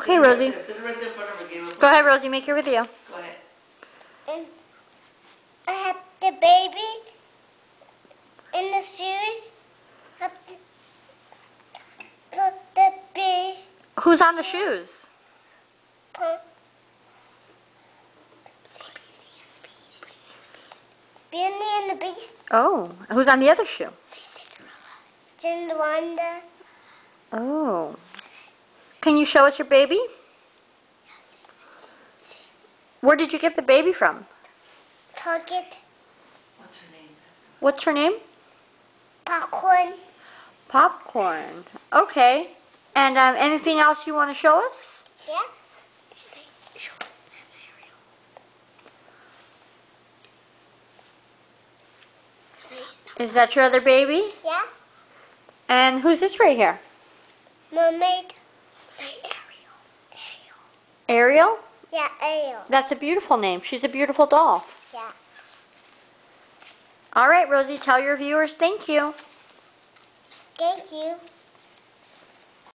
Okay, Rosie. Go ahead, Rosie. Make your video. Go ahead. And I have the baby in the shoes. Have the baby. Who's on the shoes? Beauty and the Beast. Oh, who's on the other shoe? Cinderella. Oh. Can you show us your baby? Where did you get the baby from? Target. What's her name? What's her name? Popcorn. Popcorn. Okay. And anything else you want to show us? Yeah. Is that your other baby? Yeah. And who's this right here? Mermaid. Say Ariel. Ariel? Yeah, Ariel. That's a beautiful name. She's a beautiful doll. Yeah. All right, Rosie, tell your viewers thank you. Thank you.